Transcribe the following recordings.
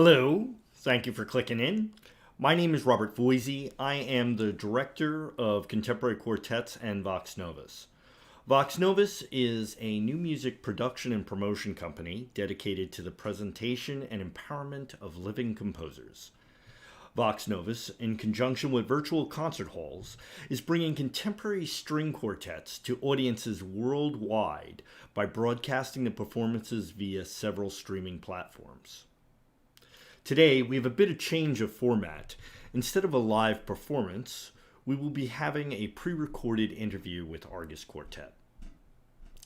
Hello, thank you for clicking in. My name is Robert Voisey. I am the Director of Contemporary Quartets and Vox Novus. Vox Novus is a new music production and promotion company dedicated to the presentation and empowerment of living composers. Vox Novus, in conjunction with virtual concert halls, is bringing contemporary string quartets to audiences worldwide by broadcasting the performances via several streaming platforms. Today, we have a bit of change of format. Instead of a live performance, we will be having a pre-recorded interview with Argus Quartet.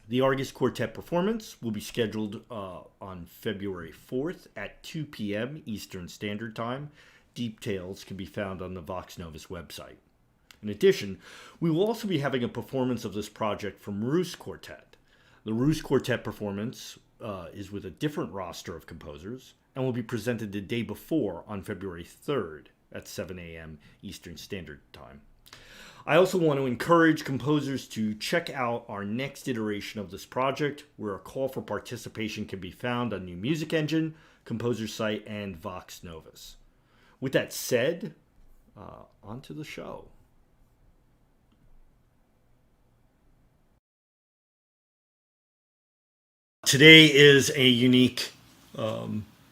The Argus Quartet performance will be scheduled on February 4th at 2 p.m. Eastern Standard Time. Details can be found on the Vox Novus website. In addition, we will also be having a performance of this project from Argus Quartet. The Argus Quartet performance is with a different roster of composers and will be presented the day before on February 3rd at 7 a.m. Eastern Standard Time. I also want to encourage composers to check out our next iteration of this project, where a call for participation can be found on New Music Engine, Composer Site, and Vox Novus. With that said, on to the show. Today is a unique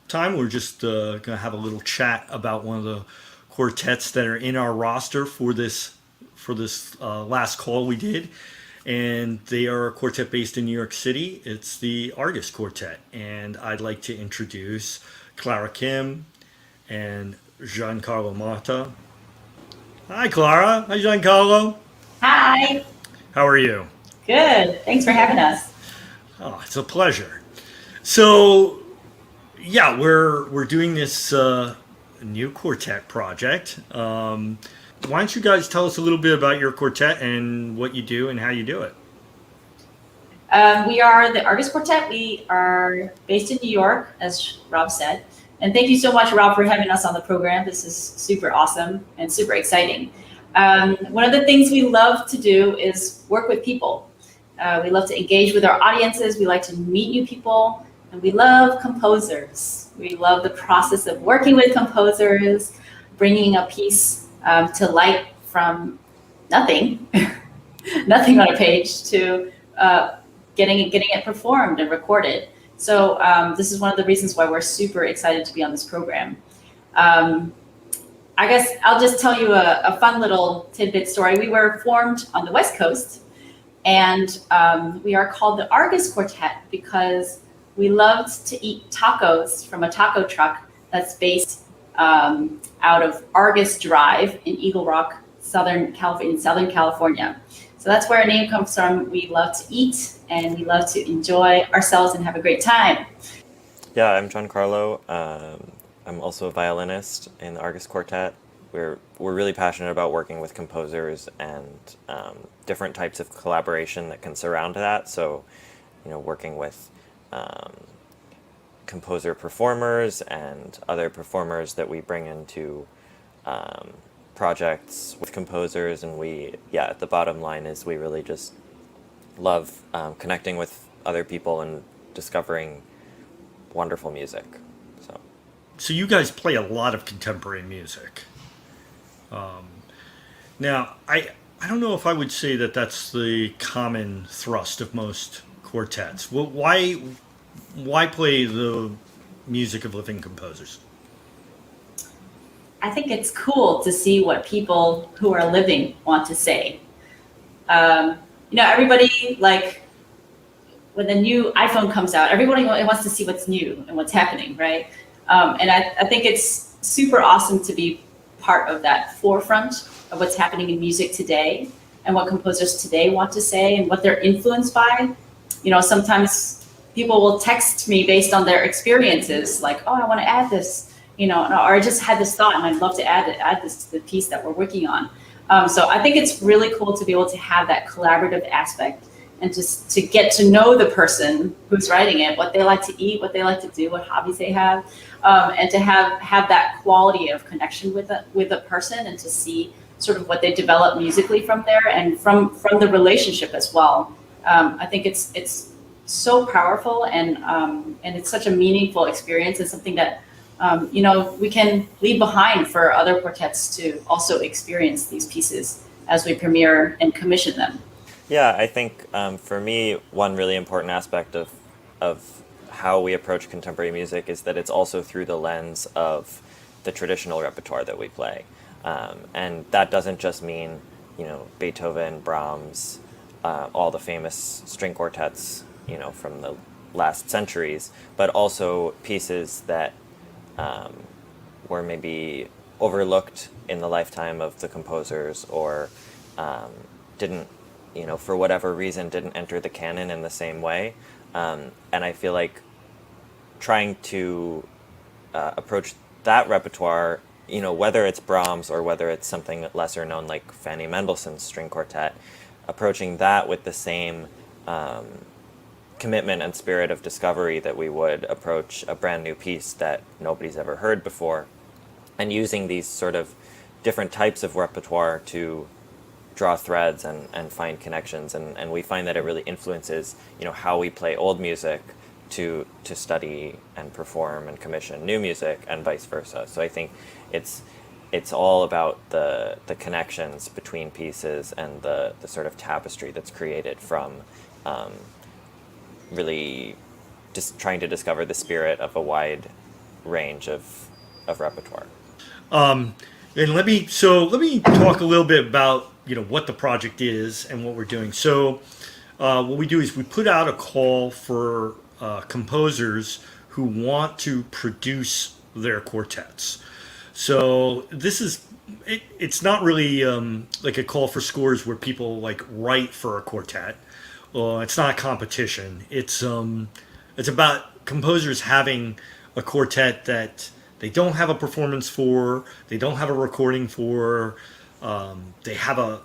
time. We're just going to have a little chat about one of the quartets that are in our roster for this last call we did. And they are a quartet based in New York City. It's the Argus Quartet. And I'd like to introduce Clara Kim and Giancarlo Mata. Hi, Clara. Hi, Giancarlo. Hi. How are you? Good. Thanks for having us. Oh, it's a pleasure. So, yeah, we're doing this new quartet project. Why don't you guys tell us a little bit about your quartet and what you do and how you do it? We are the Argus Quartet. We are based in New York, as Rob said. And thank you so much, Rob, for having us on the program. This is super awesome and super exciting. One of the things we love to do is work with people. We love to engage with our audiences. We like to meet new people. And we love composers. We love the process of working with composers, bringing a piece to light from nothing, nothing on a page, to getting it performed and recorded. So this is one of the reasons why we're super excited to be on this program. I guess I'll just tell you a fun little tidbit story. We were formed on the West Coast, and we are called the Argus Quartet because we loved to eat tacos from a taco truck that's based out of Argus Drive in Eagle Rock, Southern California. So that's where our name comes from. We love to eat and we love to enjoy ourselves and have a great time. Yeah, I'm Giancarlo. I'm also a violinist in the Argus Quartet. We're really passionate about working with composers and different types of collaboration that can surround that. So, working with composer performers and other performers that we bring into projects with composers, and the bottom line is we really just love connecting with other people and discovering wonderful music. So you guys play a lot of contemporary music. Now, I don't know if I would say that that's the common thrust of most quartets. Well, why play the music of living composers? I think it's cool to see what people who are living want to say. Everybody, like, when the new iPhone comes out, everybody wants to see what's new and what's happening, right? And I think it's super awesome to be part of that forefront of what's happening in music today and what composers today want to say and what they're influenced by. Sometimes people will text me based on their experiences, like, oh, I want to add this, or I just had this thought and I'd love to add this to the piece that we're working on. So I think it's really cool to be able to have that collaborative aspect and just to get to know the person who's writing it, what they like to eat, what they like to do, what hobbies they have, and to have that quality of connection with a person and to see sort of what they develop musically from there and from the relationship as well. I think it's so powerful and it's such a meaningful experience. It's something that we can leave behind for other quartets to also experience these pieces as we premiere and commission them. Yeah, I think for me, one really important aspect of how we approach contemporary music is that it's also through the lens of the traditional repertoire that we play. And that doesn't just mean, Beethoven, Brahms, all the famous string quartets, from the last centuries, but also pieces that were maybe overlooked in the lifetime of the composers, or didn't, for whatever reason, didn't enter the canon in the same way. And I feel like trying to approach that repertoire, whether it's Brahms or whether it's something lesser known like Fanny Mendelssohn's string quartet, approaching that with the same commitment and spirit of discovery that we would approach a brand new piece that nobody's ever heard before, and using these sort of different types of repertoire to draw threads and find connections. And we find that it really influences, how we play old music to study and perform and commission new music, and vice versa. So I think it's all about the connections between pieces and the sort of tapestry that's created from really just trying to discover the spirit of a wide range of repertoire. And let me talk a little bit about what the project is and what we're doing. So what we do is we put out a call for composers who want to produce their quartets. So this is it's not really like a call for scores where people like write for a quartet. It's not a competition. It's about composers having a quartet that they don't have a performance for, they don't have a recording for, they have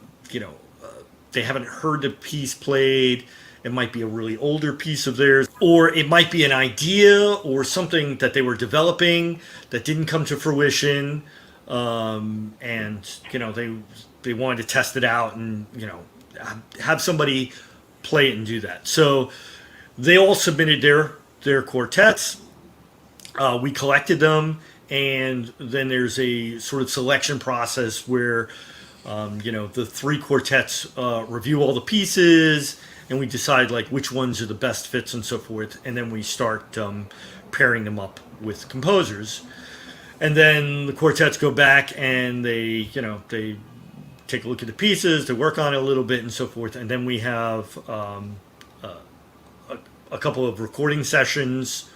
they haven't heard the piece played. It might be a really older piece of theirs, or it might be an idea or something that they were developing that didn't come to fruition, and they wanted to test it out and have somebody play it and do that. So they all submitted their quartets. We collected them, and then there's a sort of selection process where the three quartets review all the pieces, and we decide like which ones are the best fits and so forth, and then we start pairing them up with composers, and then the quartets go back and they take a look at the pieces, they work on it a little bit and so forth, and then we have a couple of recording sessions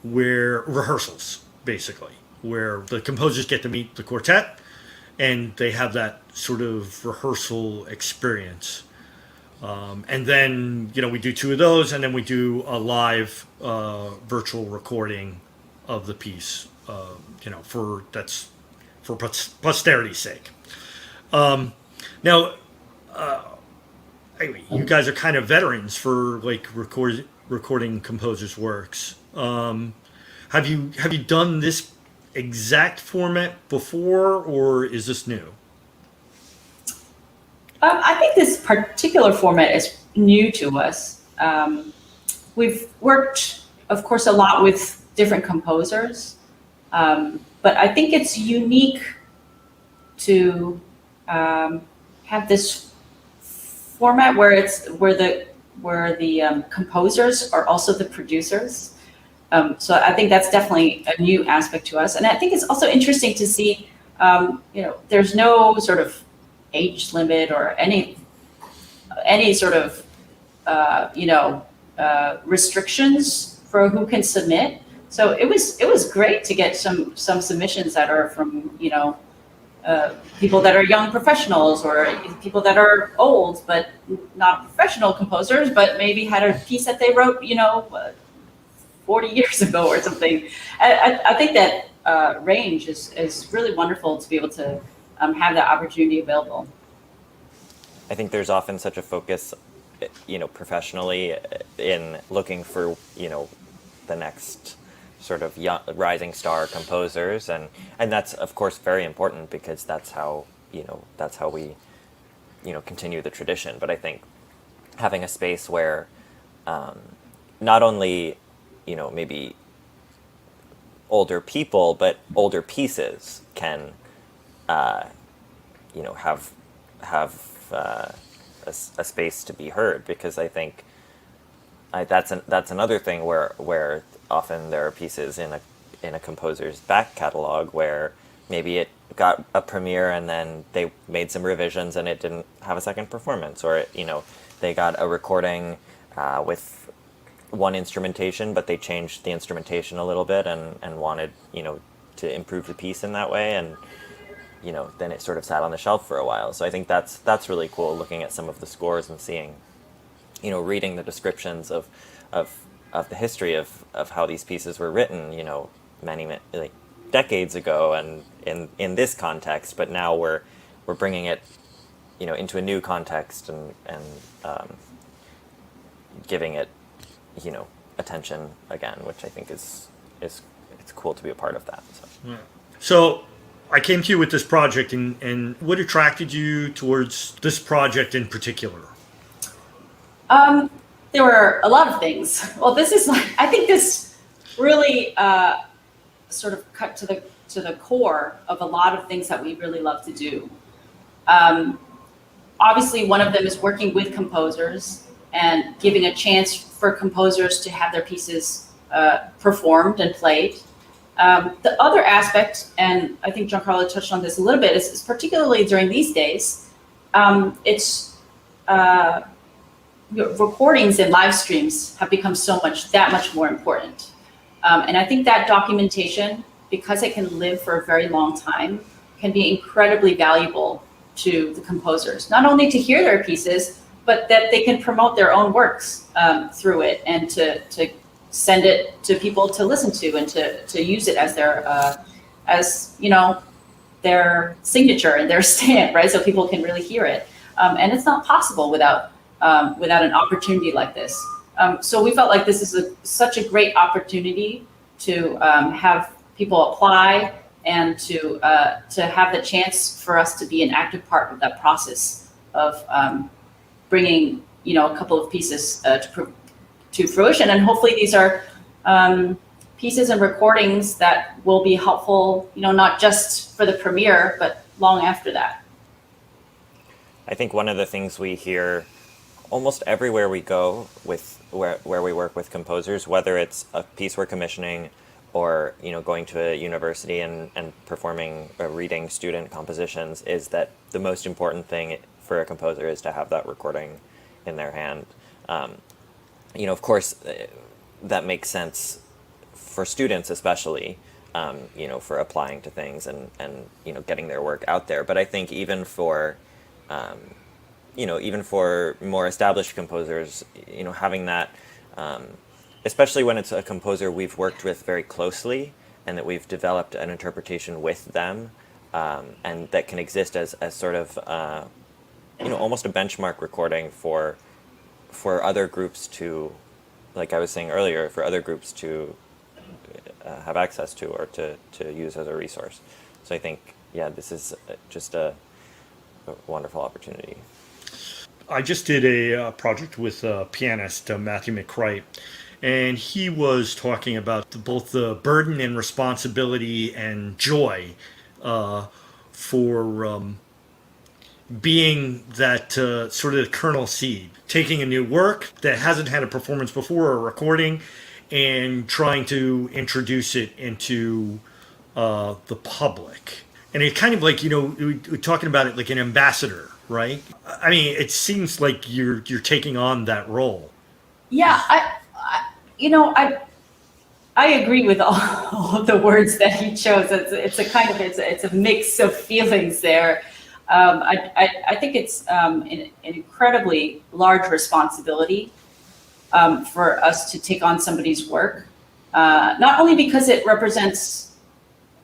where rehearsals, basically, where the composers get to meet the quartet and they have that sort of rehearsal experience. And then, we do two of those, and then we do a live virtual recording of the piece, for posterity's sake. Now, anyway, you guys are kind of veterans for like recording composers' works. Have you done this exact format before, or is this new? I think this particular format is new to us. We've worked, of course, a lot with different composers, but I think it's unique to have this format where the composers are also the producers. So I think that's definitely a new aspect to us, and I think it's also interesting to see. There's no sort of age limit or any sort of restrictions for who can submit. So it was great to get some submissions that are from people that are young professionals, or people that are old but not professional composers, but maybe had a piece that they wrote 40 years ago or something. I think that range is really wonderful to be able to have that opportunity available. I think there's often such a focus, professionally, in looking for, the next sort of young, rising star composers, and that's of course very important, because that's how we continue the tradition. But I think having a space where not only maybe older people, but older pieces can, have a space to be heard, because I think that's another thing where often there are pieces in a composer's back catalog where maybe it got a premiere and then they made some revisions and it didn't have a second performance, or they got a recording with one instrumentation, but they changed the instrumentation a little bit and wanted to improve the piece in that way, and then it sort of sat on the shelf for a while. So I think that's really cool, looking at some of the scores and seeing, reading the descriptions of the history of how these pieces were written, many like decades ago and in this context, but now we're bringing it, into a new context and giving it, attention again, which I think is it's cool to be a part of that. So. Yeah. So I came to you with this project, and what attracted you towards this project in particular? There were a lot of things. Well, I think this really sort of cut to the core of a lot of things that we really love to do. Obviously, one of them is working with composers and giving a chance for composers to have their pieces performed and played. The other aspect, and I think Giancarlo touched on this a little bit, is particularly during these days, it's recordings and live streams have become that much more important. And I think that documentation, because it can live for a very long time, can be incredibly valuable to the composers, not only to hear their pieces, but that they can promote their own works through it, and to send it to people to listen to, and to use it as their signature and their stamp, right? So people can really hear it. And it's not possible without an opportunity like this. So we felt like this is such a great opportunity to have people apply, and to have the chance for us to be an active part of that process of bringing a couple of pieces to fruition. And hopefully these are pieces and recordings that will be helpful, not just for the premiere, but long after that. I think one of the things we hear almost everywhere we go with where we work with composers, whether it's a piece we're commissioning or going to a university and performing reading student compositions, is that the most important thing for a composer is to have that recording in their hand. Of course, that makes sense for students especially, for applying to things and getting their work out there. But I think even for more established composers, having that, especially when it's a composer we've worked with very closely and that we've developed an interpretation with them, and that can exist as sort of, almost a benchmark recording for other groups to, like I was saying earlier, for other groups to have access to, or to use as a resource. So I think, this is just a wonderful opportunity. I just did a project with pianist Matthew McCright, and he was talking about both the burden and responsibility and joy for being that sort of kernel seed, taking a new work that hasn't had a performance before or a recording, and trying to introduce it into the public. And it's kind of like, we're talking about it like an ambassador, right? I mean, it seems like you're taking on that role. Yeah, I agree with all of the words that he chose. It's a mix of feelings there. I think it's an incredibly large responsibility for us to take on somebody's work, not only because it represents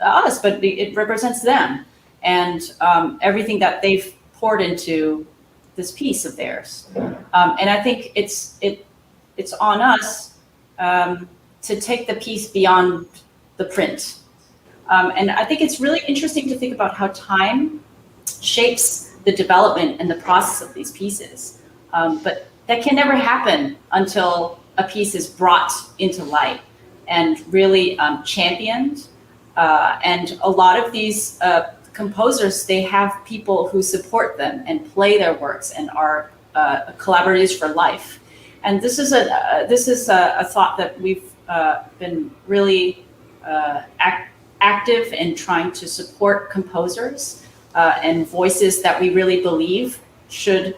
us, but it represents them, and everything that they've poured into this piece of theirs. And I think it's on us to take the piece beyond the print. And I think it's really interesting to think about how time shapes the development and the process of these pieces. But that can never happen until a piece is brought into light. and really championed. And a lot of these composers, they have people who support them and play their works and are collaborators for life. And this is a thought that we've been really active in trying to support composers and voices that we really believe should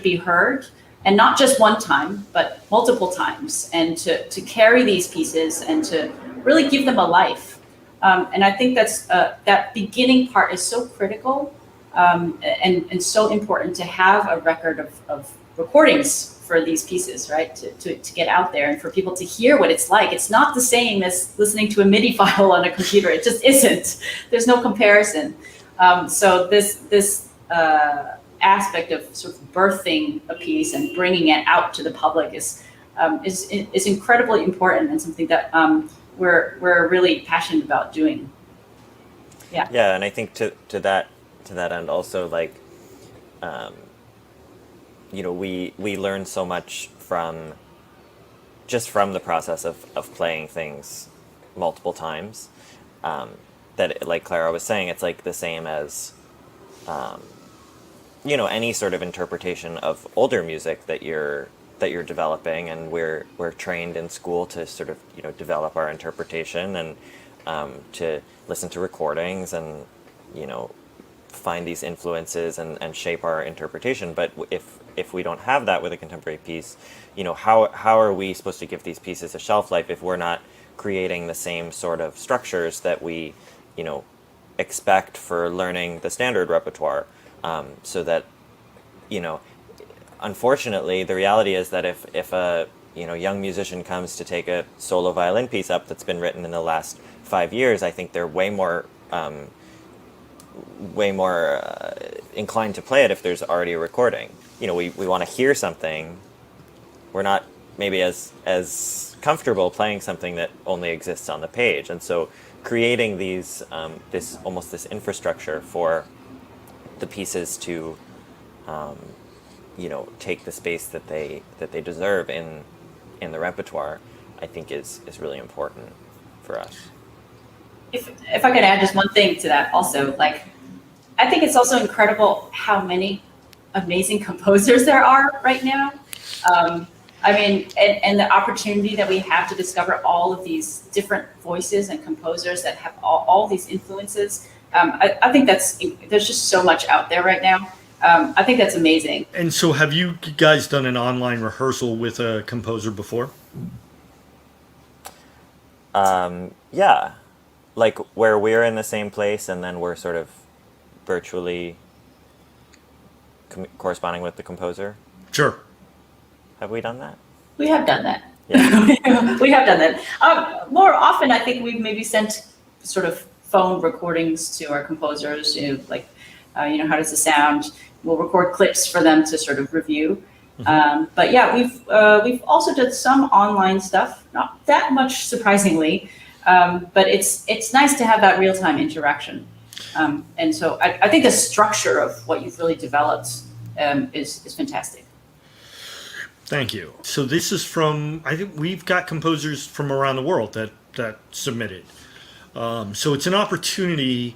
be heard, and not just one time, but multiple times, and to carry these pieces and to really give them a life. And I think that beginning part is so critical and so important to have a record of recordings for these pieces, right? To get out there and for people to hear what it's like. It's not the same as listening to a MIDI file on a computer. It just isn't. There's no comparison. So this aspect of sort of birthing a piece and bringing it out to the public is incredibly important, and something that we're really passionate about doing. Yeah. Yeah, and I think to that end also, like, we learn so much from the process of playing things multiple times, that, like Clara was saying, it's like the same as any sort of interpretation of older music that you're developing, and we're trained in school to sort of develop our interpretation and to listen to recordings and find these influences and shape our interpretation. But if we don't have that with a contemporary piece, how are we supposed to give these pieces a shelf life if we're not creating the same sort of structures that we expect for learning the standard repertoire? So that, unfortunately, the reality is that if a young musician comes to take a solo violin piece up that's been written in the last 5 years, I think they're way more inclined to play it if there's already a recording. We want to hear something. We're not maybe as comfortable playing something that only exists on the page, and so creating these this infrastructure for the pieces to take the space that they deserve in the repertoire, I think is really important for us. If I could add just one thing to that also, like, I think it's also incredible how many amazing composers there are right now. I mean, and the opportunity that we have to discover all of these different voices and composers that have all these influences. I think there's just so much out there right now. I think that's amazing. And so have you guys done an online rehearsal with a composer before? Yeah. Like where we're in the same place and then we're sort of virtually corresponding with the composer. Sure. Have we done that? We have done that. Yeah. We have done that. More often, I think we've maybe sent sort of phone recordings to our composers, like, how does it sound? We'll record clips for them to sort of review. Mm-hmm. But yeah, we've also done some online stuff, not that much surprisingly, but it's nice to have that real-time interaction. And so I think the structure of what you've really developed is fantastic. Thank you. So this is I think we've got composers from around the world that submitted. So it's an opportunity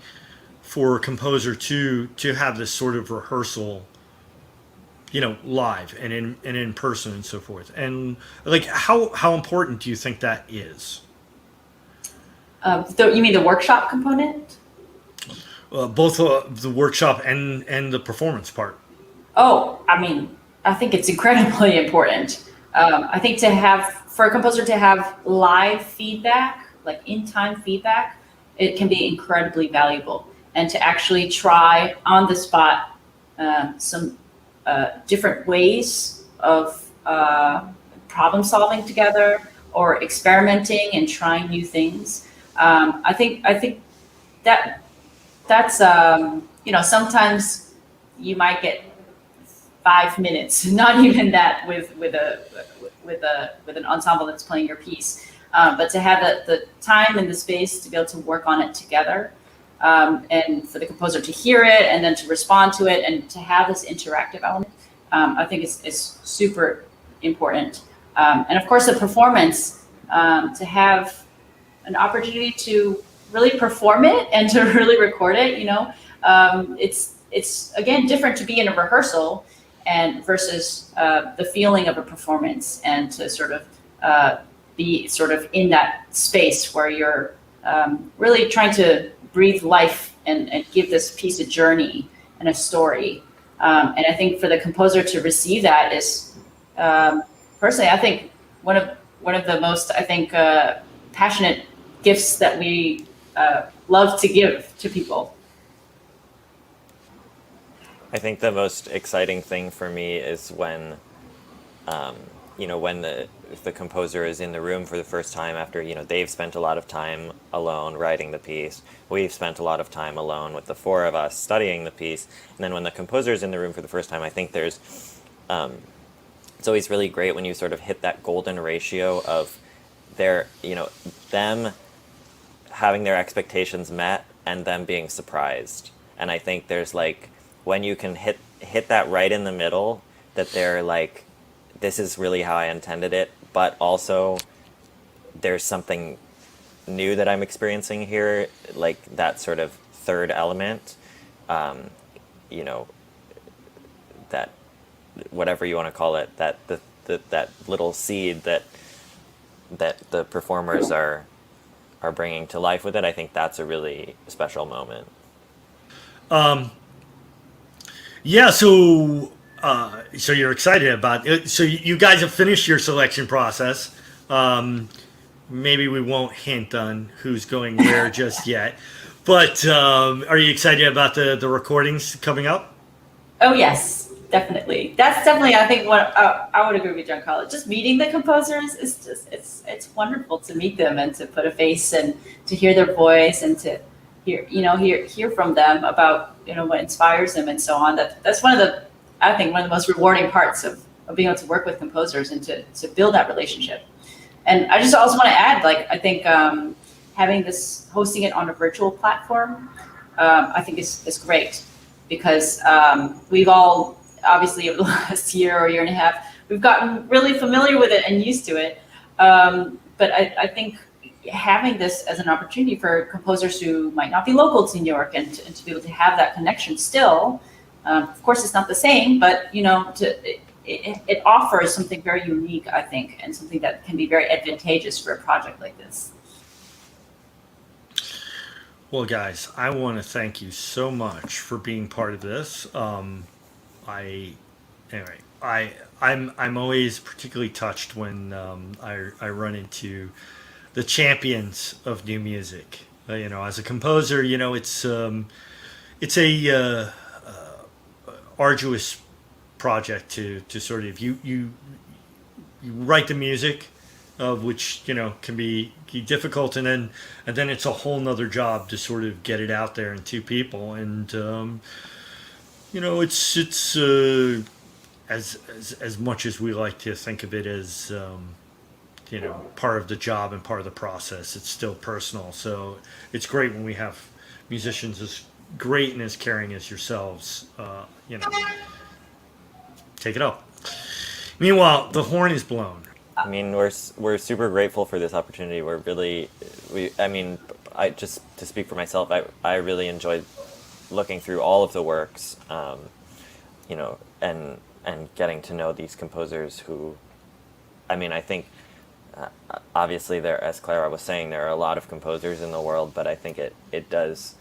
for a composer to have this sort of rehearsal, live and in person and so forth. And like, how important do you think that is? You mean the workshop component? Both the workshop and the performance part. Oh, I mean, I think it's incredibly important. I think for a composer to have live feedback, like in-time feedback, it can be incredibly valuable. And to actually try on the spot some different ways of problem solving together or experimenting and trying new things. I think that's sometimes you might get 5 minutes, not even that with an ensemble that's playing your piece, but to have the time and the space to be able to work on it together, and for the composer to hear it and then to respond to it and to have this interactive element, I think is super important. And of course, the performance to have an opportunity to really perform it and to really record it, it's again different to be in a rehearsal and versus the feeling of a performance, and to sort of be sort of in that space where you're really trying to breathe life and give this piece a journey and a story. And I think for the composer to receive that is, personally, I think one of the most, I think, passionate gifts that we love to give to people. I think the most exciting thing for me is when, when the composer is in the room for the first time after, they've spent a lot of time alone writing the piece. We've spent a lot of time alone with the four of us studying the piece. And then when the composer is in the room for the first time, I think there's, it's always really great when you sort of hit that golden ratio of them having their expectations met and them being surprised. And I think there's when you can hit that right in the middle, that they're like, this is really how I intended it, but also there's something new that I'm experiencing here, like that sort of third element, that whatever you want to call it, that that little seed that the performers are bringing to life with it. I think that's a really special moment. Yeah, so you're excited about it. So you guys have finished your selection process. Maybe we won't hint on who's going where just yet. But are you excited about the recordings coming up? Oh, yes, definitely. That's definitely, I think, what I would agree with Giancarlo. Just meeting the composers is just, it's wonderful to meet them and to put a face and to hear their voice and to hear from them about, what inspires them and so on. That's one of the most rewarding parts of being able to work with composers and to build that relationship. And I just also want to add, I think hosting it on a virtual platform, I think is great, because we've all, obviously over the last year or year and a half, we've gotten really familiar with it and used to it. But I think having this as an opportunity for composers who might not be local to New York and to be able to have that connection still, of course it's not the same, but it offers something very unique, I think, and something that can be very advantageous for a project like this. Well, guys, I want to thank you so much for being part of this. I'm always particularly touched when I run into the champions of new music. As a composer, it's a arduous project to sort of you write the music, which can be difficult, and then it's a whole nother job to sort of get it out there in two people, and it's as much as we like to think of it as part of the job and part of the process, it's still personal. So it's great when we have musicians as great and as caring as yourselves. Take it up. Meanwhile, the horn is blown. I mean, we're super grateful for this opportunity. I just, to speak for myself, I really enjoyed looking through all of the works, and getting to know these composers who, I think, obviously there, as Clara was saying, there are a lot of composers in the world, but I think it does,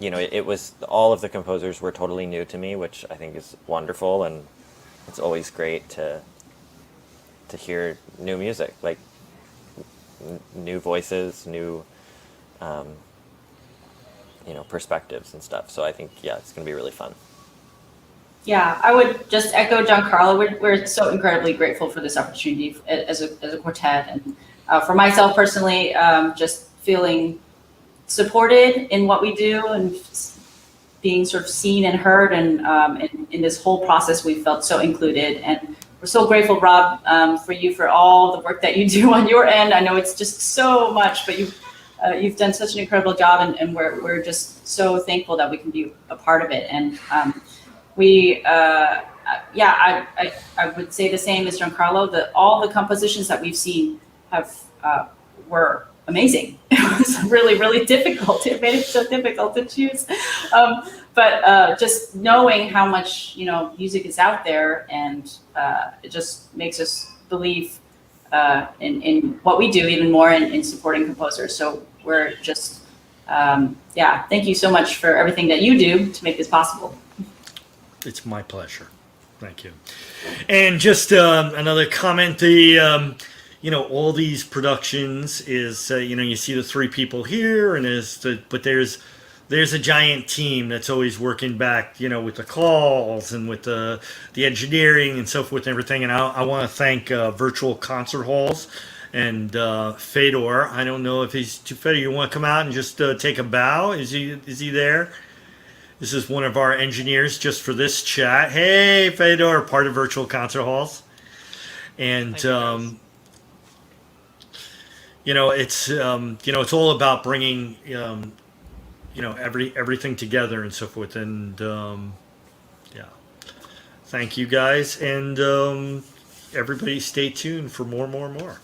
it was, all of the composers were totally new to me, which I think is wonderful, and it's always great to hear new music, like new voices, new perspectives and stuff. So I think, it's going to be really fun. Yeah, I would just echo Giancarlo. We're so incredibly grateful for this opportunity as a quartet, and for myself personally, just feeling supported in what we do and being sort of seen and heard, and in this whole process, we felt so included. And we're so grateful, Rob, for all the work that you do on your end. I know it's just so much, but you've done such an incredible job, and we're just so thankful that we can be a part of it. And yeah, I would say the same as Giancarlo. All the compositions that we've seen were amazing. It was really, really difficult. It made it so difficult to choose. But just knowing how much music is out there, and it just makes us believe in what we do even more in supporting composers. So we're just thank you so much for everything that you do to make this possible. It's my pleasure. Thank you. And just another comment, the all these productions is you see the three people here, and but there's a giant team that's always working back, with the calls and with the engineering and so forth and everything. And I want to thank Virtual Concert Halls and Fedor. I don't know if he's too Fedor. You want to come out and just take a bow? Is he there? This is one of our engineers just for this chat. Hey, Fedor, part of Virtual Concert Halls. And it's all about bringing everything together and so forth. And thank you guys, and everybody stay tuned for more.